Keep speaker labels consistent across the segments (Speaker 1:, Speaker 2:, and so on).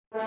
Speaker 1: Salam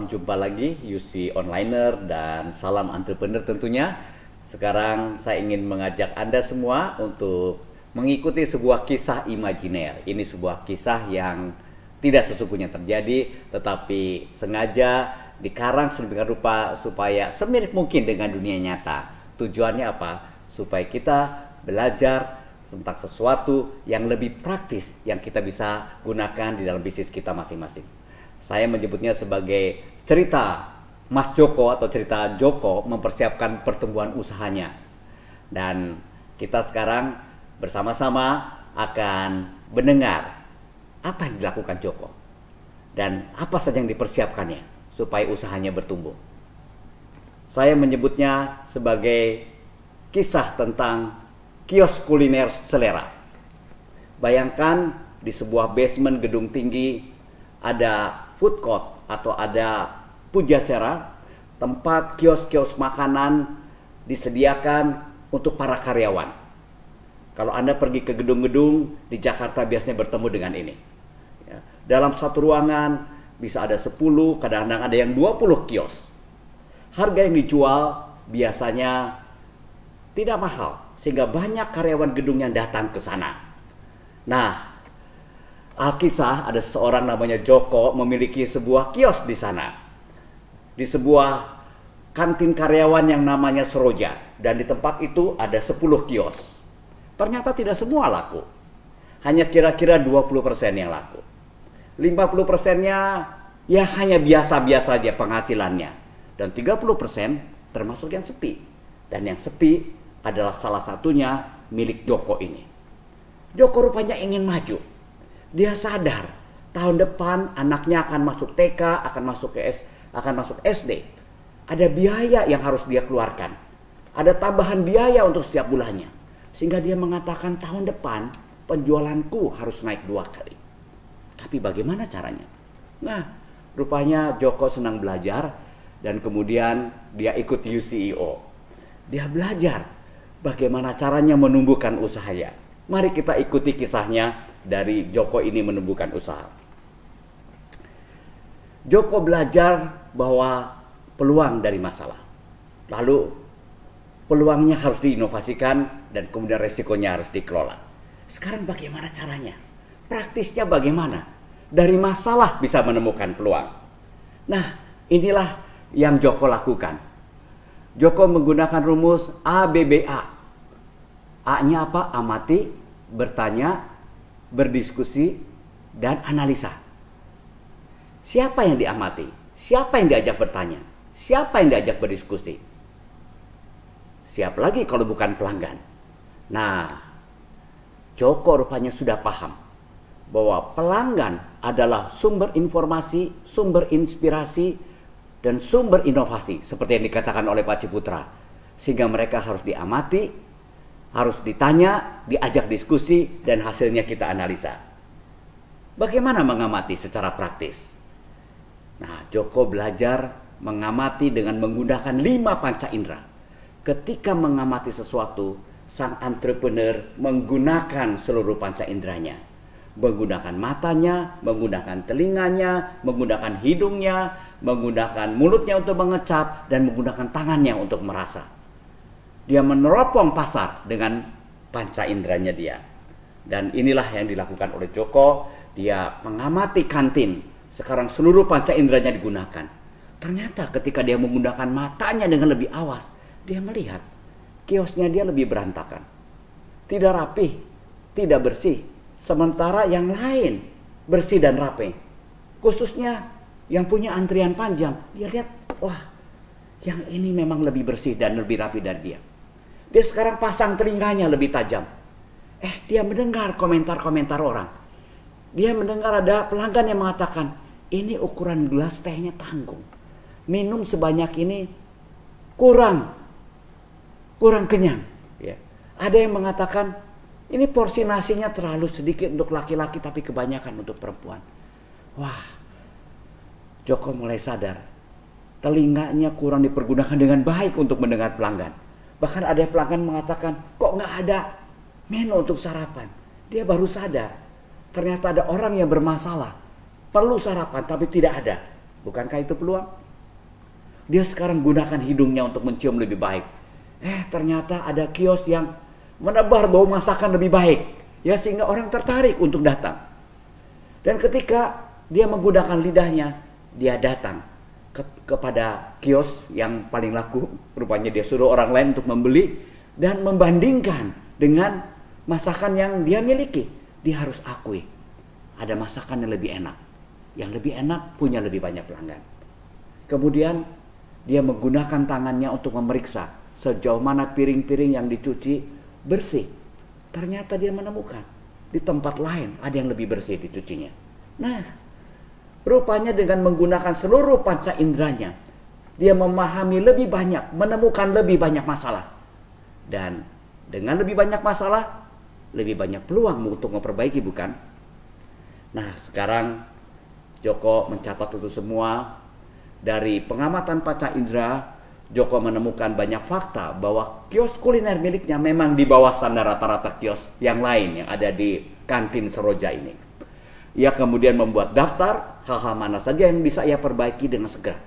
Speaker 1: jumpa lagi UC Onliner dan salam entrepreneur tentunya. Sekarang saya ingin mengajak Anda semua untuk mengikuti sebuah kisah imajiner. Ini sebuah kisah yang tidak sesungguhnya terjadi, tetapi sengaja dikarang sedemikian rupa supaya semirip mungkin dengan dunia nyata. Tujuannya apa? Supaya kita belajar tentang sesuatu yang lebih praktis yang kita bisa gunakan di dalam bisnis kita masing-masing. Saya menyebutnya sebagai cerita Mas Joko atau cerita Joko mempersiapkan pertumbuhan usahanya. Dan kita sekarang bersama-sama akan mendengar apa yang dilakukan Joko dan apa saja yang dipersiapkannya supaya usahanya bertumbuh. Saya menyebutnya sebagai kisah tentang kios kuliner selera. Bayangkan di sebuah basement gedung tinggi ada food court atau ada pujasera, tempat kios-kios makanan disediakan untuk para karyawan. Kalau Anda pergi ke gedung-gedung di Jakarta biasanya bertemu dengan ini. Ya, dalam satu ruangan bisa ada 10, kadang-kadang ada yang 20 kios. Harga yang dijual biasanya tidak mahal, sehingga banyak karyawan gedung yang datang ke sana. Nah, Alkisah ada seorang namanya Joko memiliki sebuah kios di sana. Di sebuah kantin karyawan yang namanya Seroja. Dan di tempat itu ada 10 kios. Ternyata tidak semua laku. Hanya kira-kira 20% yang laku. 50%-nya ya hanya biasa-biasa aja penghasilannya. Dan 30% termasuk yang sepi. Dan yang sepi adalah salah satunya milik Joko ini. Joko rupanya ingin maju. Dia sadar tahun depan anaknya akan masuk TK, akan masuk SD. Ada biaya yang harus dia keluarkan. Ada tambahan biaya untuk setiap bulannya. Sehingga dia mengatakan tahun depan penjualanku harus naik 2 kali. Tapi bagaimana caranya? Nah, rupanya Joko senang belajar dan kemudian dia ikut UCEO. Dia belajar bagaimana caranya menumbuhkan usahanya. Mari kita ikuti kisahnya dari Joko ini menumbuhkan usaha. Joko belajar bahwa peluang dari masalah. Lalu peluangnya harus diinovasikan dan kemudian resikonya harus dikelola. Sekarang bagaimana caranya? Praktisnya bagaimana? Dari masalah bisa menemukan peluang. Nah, inilah yang Joko lakukan. Joko menggunakan rumus ABBA. A-nya apa? Amati, bertanya, berdiskusi, dan analisa. Siapa yang diamati? Siapa yang diajak bertanya? Siapa yang diajak berdiskusi? Siapa lagi kalau bukan pelanggan? Nah, Joko rupanya sudah paham bahwa pelanggan adalah sumber informasi, sumber inspirasi, dan sumber inovasi seperti yang dikatakan oleh Pak Ciputra. Sehingga mereka harus diamati, harus ditanya, diajak diskusi, dan hasilnya kita analisa. Bagaimana mengamati secara praktis? Nah, Joko belajar mengamati dengan menggunakan 5 panca indera. Ketika mengamati sesuatu, sang entrepreneur menggunakan seluruh panca inderanya. Menggunakan matanya, menggunakan telinganya, menggunakan hidungnya, menggunakan mulutnya untuk mengecap, dan menggunakan tangannya untuk merasa. Dia meneropong pasar dengan panca inderanya dia. Dan inilah yang dilakukan oleh Joko. Dia mengamati kantin. Sekarang seluruh panca inderanya digunakan. Ternyata ketika dia menggunakan matanya dengan lebih awas, dia melihat kiosnya dia lebih berantakan. Tidak rapih, tidak bersih. Sementara yang lain bersih dan rapi. Khususnya yang punya antrian panjang. Dia lihat, wah, yang ini memang lebih bersih dan lebih rapi dari dia. Dia sekarang pasang telinganya lebih tajam. Dia mendengar komentar-komentar orang. Dia mendengar ada pelanggan yang mengatakan, ini ukuran gelas tehnya tanggung. Minum sebanyak ini kurang kenyang. Ya. Ada yang mengatakan, ini porsi nasinya terlalu sedikit untuk laki-laki tapi kebanyakan untuk perempuan. Wah, Joko mulai sadar, telinganya kurang dipergunakan dengan baik untuk mendengar pelanggan. Bahkan ada pelanggan mengatakan, kok nggak ada menu untuk sarapan? Dia baru sadar, ternyata ada orang yang bermasalah, perlu sarapan tapi tidak ada. Bukankah itu peluang? Dia sekarang gunakan hidungnya untuk mencium lebih baik. Ternyata ada kios yang menebar bau masakan lebih baik, ya, sehingga orang tertarik untuk datang. Dan ketika dia menggunakan lidahnya, dia datang kepada kios yang paling laku. Rupanya dia suruh orang lain untuk membeli dan membandingkan dengan masakan yang dia miliki. Dia harus akui, ada masakan yang lebih enak. Yang lebih enak punya lebih banyak pelanggan. Kemudian dia menggunakan tangannya untuk memeriksa sejauh mana piring-piring yang dicuci bersih. Ternyata dia menemukan di tempat lain ada yang lebih bersih dicucinya. Nah, rupanya dengan menggunakan seluruh panca inderanya, dia memahami lebih banyak, menemukan lebih banyak masalah. Dan dengan lebih banyak masalah, lebih banyak peluang untuk memperbaiki, bukan? Nah, sekarang Joko mencatat itu semua. Dari pengamatan panca indera, Joko menemukan banyak fakta bahwa kios kuliner miliknya memang di bawah standar rata-rata kios yang lain yang ada di kantin Seroja ini. Ia kemudian membuat daftar hal-hal mana saja yang bisa ia perbaiki dengan segera.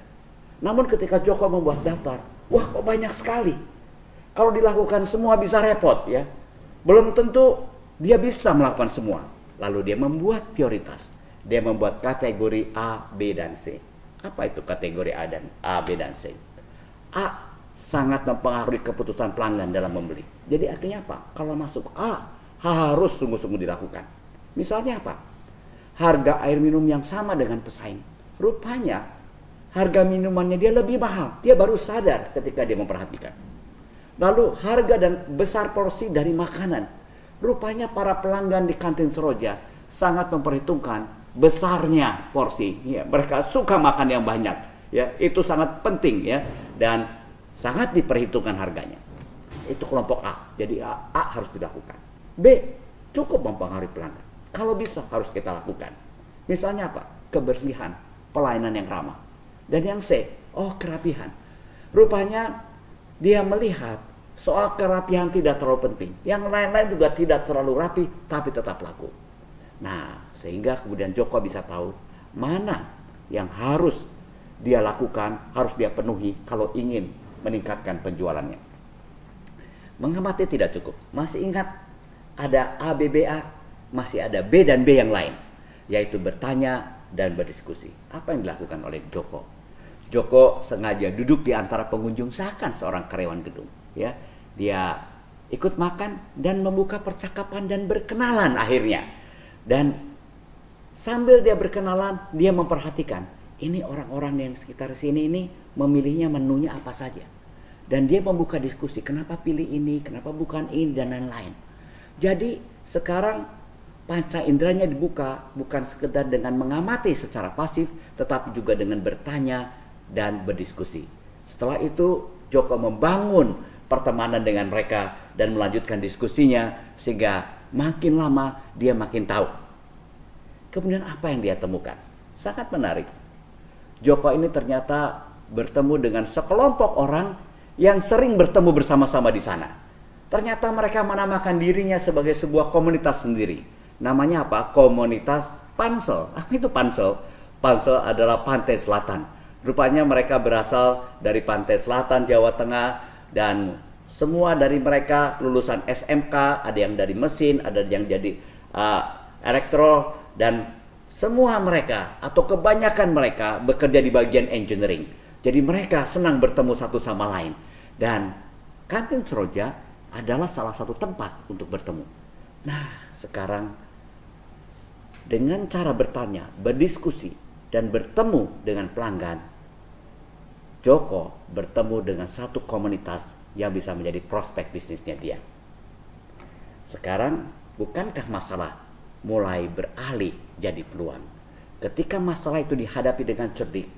Speaker 1: Namun ketika Joko membuat daftar, wah, kok banyak sekali. Kalau dilakukan semua bisa repot, ya. Belum tentu dia bisa melakukan semua. Lalu dia membuat prioritas. Dia membuat kategori A, B, dan C. Apa itu kategori A, B, dan C? A sangat mempengaruhi keputusan pelanggan dalam membeli. Jadi artinya apa? Kalau masuk A, harus sungguh-sungguh dilakukan. Misalnya apa? Harga air minum yang sama dengan pesaing. Rupanya harga minumannya dia lebih mahal. Dia baru sadar ketika dia memperhatikan. Lalu harga dan besar porsi dari makanan. Rupanya para pelanggan di kantin Seroja sangat memperhitungkan besarnya porsi, ya, mereka suka makan yang banyak, ya, itu sangat penting, ya, dan sangat diperhitungkan harganya. Itu kelompok A. Jadi A harus dilakukan. B cukup mempengaruhi pelanggan. Kalau bisa harus kita lakukan. Misalnya apa? Kebersihan, pelayanan yang ramah. Dan yang C, kerapihan. Rupanya dia melihat soal kerapihan tidak terlalu penting. Yang lain-lain juga tidak terlalu rapi, tapi tetap laku. Nah, sehingga kemudian Joko bisa tahu mana yang harus dia lakukan, harus dia penuhi kalau ingin meningkatkan penjualannya. Mengamati tidak cukup. Masih ingat ada A, B, B, A, masih ada B dan B yang lain, yaitu bertanya dan berdiskusi. Apa yang dilakukan oleh Joko? Joko sengaja duduk di antara pengunjung seakan seorang karyawan gedung, ya. Dia ikut makan dan membuka percakapan dan berkenalan akhirnya. Dan sambil dia berkenalan, dia memperhatikan ini orang-orang yang sekitar sini ini memilihnya menunya apa saja. Dan dia membuka diskusi, kenapa pilih ini, kenapa bukan ini, dan lain-lain. Jadi sekarang panca inderanya dibuka bukan sekedar dengan mengamati secara pasif, tetapi juga dengan bertanya dan berdiskusi. Setelah itu Joko membangun pertemanan dengan mereka dan melanjutkan diskusinya sehingga makin lama dia makin tahu. Kemudian apa yang dia temukan? Sangat menarik. Joko ini ternyata bertemu dengan sekelompok orang yang sering bertemu bersama-sama di sana. Ternyata mereka menamakan dirinya sebagai sebuah komunitas sendiri. Namanya apa? Komunitas Pansel. Apa itu Pansel? Pansel adalah Pantai Selatan. Rupanya mereka berasal dari Pantai Selatan, Jawa Tengah, dan semua dari mereka lulusan SMK, ada yang dari mesin, ada yang jadi elektro, dan semua mereka atau kebanyakan mereka bekerja di bagian engineering. Jadi mereka senang bertemu satu sama lain. Dan kantin Seroja adalah salah satu tempat untuk bertemu. Nah, sekarang dengan cara bertanya, berdiskusi, dan bertemu dengan pelanggan, Joko bertemu dengan satu komunitas yang bisa menjadi prospek bisnisnya dia. Sekarang, bukankah masalah mulai beralih jadi peluang? Ketika masalah itu dihadapi dengan cerdik,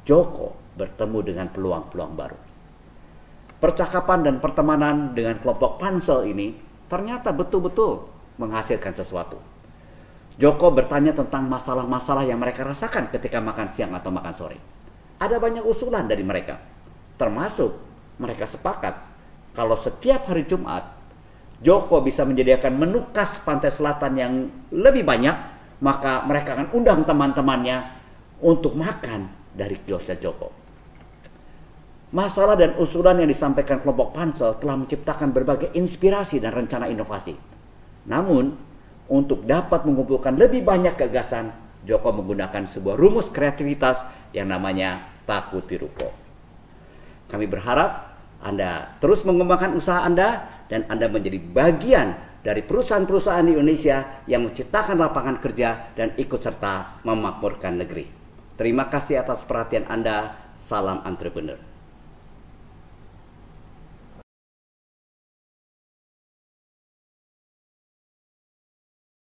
Speaker 1: Joko bertemu dengan peluang-peluang baru. percakapan dan pertemanan dengan kelompok Pansel ini ternyata betul-betul menghasilkan sesuatu. Joko bertanya tentang masalah-masalah yang mereka rasakan ketika makan siang atau makan sore. Ada banyak usulan dari mereka, termasuk mereka sepakat kalau setiap hari Jumat Joko bisa menyediakan menu khas pantai selatan yang lebih banyak, maka mereka akan undang teman-temannya untuk makan dari kiosnya Joko. Masalah dan usulan yang disampaikan kelompok Pansel telah menciptakan berbagai inspirasi dan rencana inovasi. Namun, untuk dapat mengumpulkan lebih banyak gagasan, Joko menggunakan sebuah rumus kreativitas yang namanya takuti ruko. Kami berharap Anda terus mengembangkan usaha Anda dan Anda menjadi bagian dari perusahaan-perusahaan di Indonesia yang menciptakan lapangan kerja dan ikut serta memakmurkan negeri. Terima kasih atas perhatian Anda. Salam entrepreneur.